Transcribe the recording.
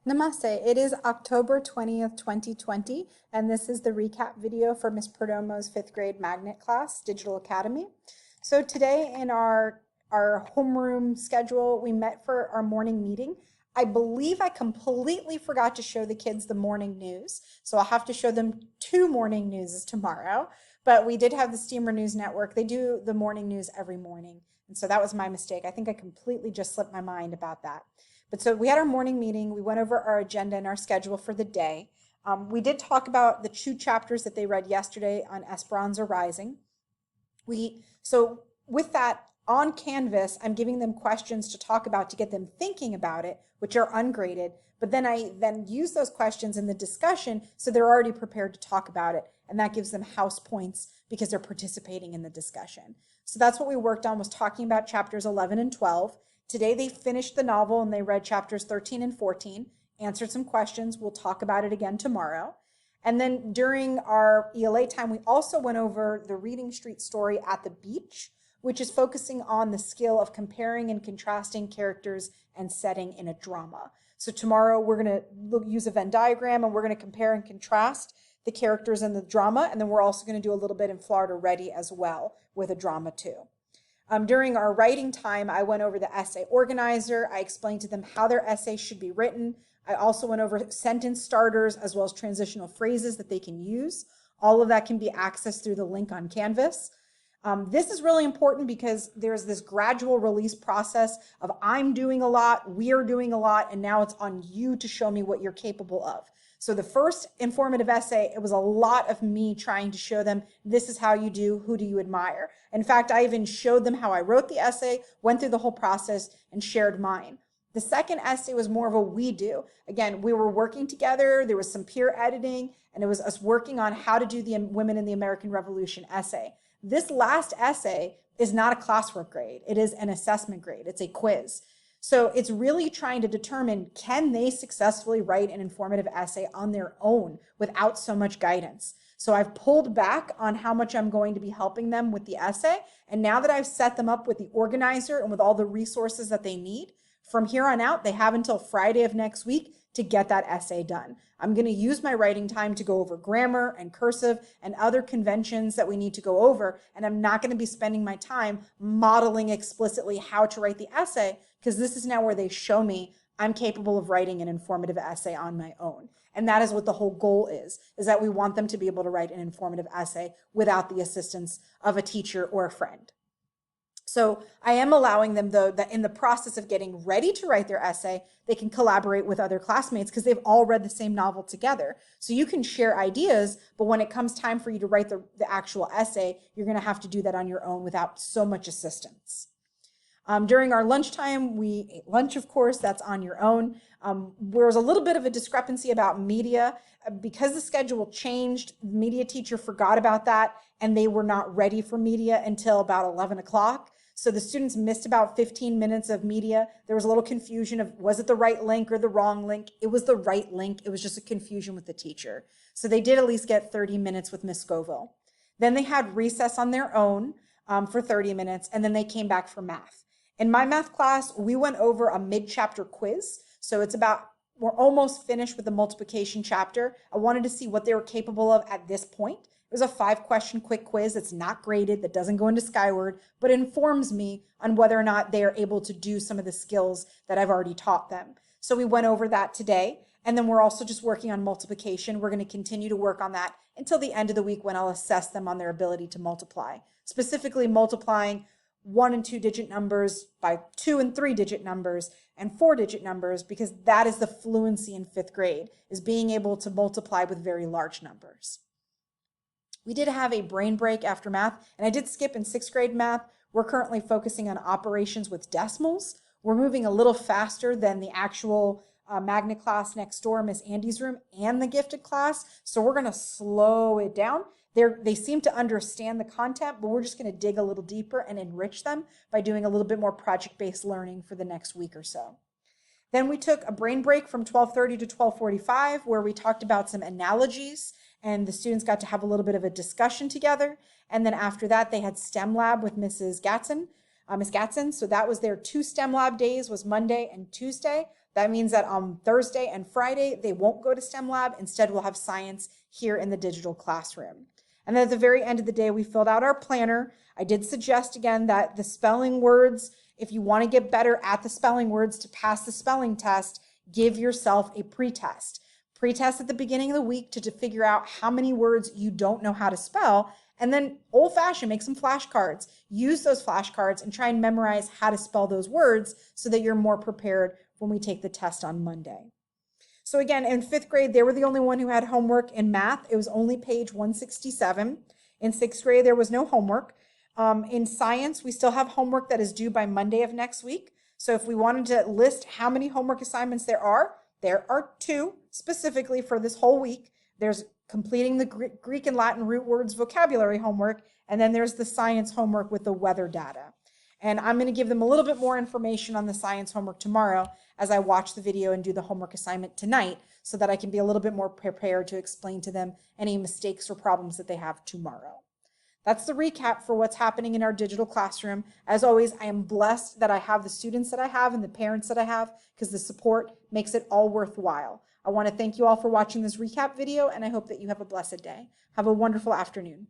Namaste. It is October 20th, 2020, and this is the recap video for Ms. Perdomo's 5th grade magnet class, Digital Academy. So today in our homeroom schedule, we met for our morning meeting. I believe I completely forgot to show the kids the morning news, so I'll have to show them 2 morning newses tomorrow. But we did have the Steamer News Network. They do the morning news every morning, and so that was my mistake. I think I completely just slipped my mind about that. But so we had our morning meeting. We went over our agenda and our schedule for the day. We did talk about the 2 chapters that they read yesterday on Esperanza Rising. So with that on Canvas, I'm giving them questions to talk about to get them thinking about it, which are ungraded. But then I use those questions in the discussion so they're already prepared to talk about it. And that gives them house points because they're participating in the discussion. So that's what we worked on, was talking about chapters 11 and 12. Today they finished the novel and they read chapters 13 and 14, answered some questions. We'll talk about it again tomorrow. And then during our ELA time, we also went over the Reading Street story At the Beach, which is focusing on the skill of comparing and contrasting characters and setting in a drama. So tomorrow we're going to use a Venn diagram and we're going to compare and contrast the characters in the drama. And then we're also going to do a little bit in Florida Ready as well with a drama too. During our writing time, I went over the essay organizer. I explained to them how their essay should be written. I also went over sentence starters as well as transitional phrases that they can use. All of that can be accessed through the link on Canvas. This is really important because there's this gradual release process of I'm doing a lot, we're doing a lot, and now it's on you to show me what you're capable of. So the first informative essay, it was a lot of me trying to show them, this is how you do, who do you admire? In fact, I even showed them how I wrote the essay, went through the whole process, and shared mine. The second essay was more of a we do. Again, we were working together, there was some peer editing, and it was us working on how to do the Women in the American Revolution essay. This last essay is not a classwork grade, it is an assessment grade, it's a quiz. So it's really trying to determine, can they successfully write an informative essay on their own without so much guidance? So I've pulled back on how much I'm going to be helping them with the essay. And now that I've set them up with the organizer and with all the resources that they need, from here on out, they have until Friday of next week to get that essay done. I'm going to use my writing time to go over grammar and cursive and other conventions that we need to go over. And I'm not going to be spending my time modeling explicitly how to write the essay, because this is now where they show me I'm capable of writing an informative essay on my own. And that is what the whole goal is that we want them to be able to write an informative essay without the assistance of a teacher or a friend. So I am allowing them, though, that in the process of getting ready to write their essay, they can collaborate with other classmates because they've all read the same novel together. So you can share ideas, but when it comes time for you to write the actual essay, you're going to have to do that on your own without so much assistance. During our lunchtime, we ate lunch, of course, that's on your own. There was a little bit of a discrepancy about media. Because the schedule changed, the media teacher forgot about that, and they were not ready for media until about 11 o'clock. So the students missed about 15 minutes of media. There was a little confusion of, was it the right link or the wrong link? It was the right link. It was just a confusion with the teacher. So they did at least get 30 minutes with Miss Scoville. Then they had recess on their own for 30 minutes, and then they came back for math. In my math class, we went over a mid-chapter quiz. So it's about, we're almost finished with the multiplication chapter. I wanted to see what they were capable of at this point. It was a 5-question quick quiz that's not graded, that doesn't go into Skyward, but informs me on whether or not they are able to do some of the skills that I've already taught them. So we went over that today. And then we're also just working on multiplication. We're going to continue to work on that until the end of the week when I'll assess them on their ability to multiply, specifically multiplying 1 and 2 digit numbers by 2 and 3 digit numbers and 4 digit numbers, because that is the fluency in 5th grade, is being able to multiply with very large numbers. We did have a brain break after math, and I did skip in 6th grade math. We're currently focusing on operations with decimals. We're moving a little faster than the actual magnet class next door, Miss Andy's room, and the gifted class. So we're going to slow it down. They seem to understand the content, but we're just going to dig a little deeper and enrich them by doing a little bit more project-based learning for the next week or so. Then we took a brain break from 12:30 to 12:45, where we talked about some analogies, and the students got to have a little bit of a discussion together. And then after that, they had STEM lab with Mrs. Gatson, Miss Gatson. So that was their 2 STEM lab days, was Monday and Tuesday. That means that on Thursday and Friday, they won't go to STEM Lab. Instead, we'll have science here in the digital classroom. And then at the very end of the day, we filled out our planner. I did suggest again that the spelling words, if you want to get better at the spelling words to pass the spelling test, give yourself a pretest. Pretest at the beginning of the week to figure out how many words you don't know how to spell. And then old-fashioned, make some flashcards. Use those flashcards and try and memorize how to spell those words so that you're more prepared when we take the test on Monday. So again, in 5th grade, they were the only one who had homework in math. It was only page 167. In 6th grade, there was no homework. In science, we still have homework that is due by Monday of next week. So if we wanted to list how many homework assignments there are 2 specifically for this whole week. There's completing the Greek and Latin root words vocabulary homework, and then there's the science homework with the weather data. And I'm going to give them a little bit more information on the science homework tomorrow as I watch the video and do the homework assignment tonight so that I can be a little bit more prepared to explain to them any mistakes or problems that they have tomorrow. That's the recap for what's happening in our digital classroom. As always, I am blessed that I have the students that I have and the parents that I have because the support makes it all worthwhile. I want to thank you all for watching this recap video, and I hope that you have a blessed day. Have a wonderful afternoon.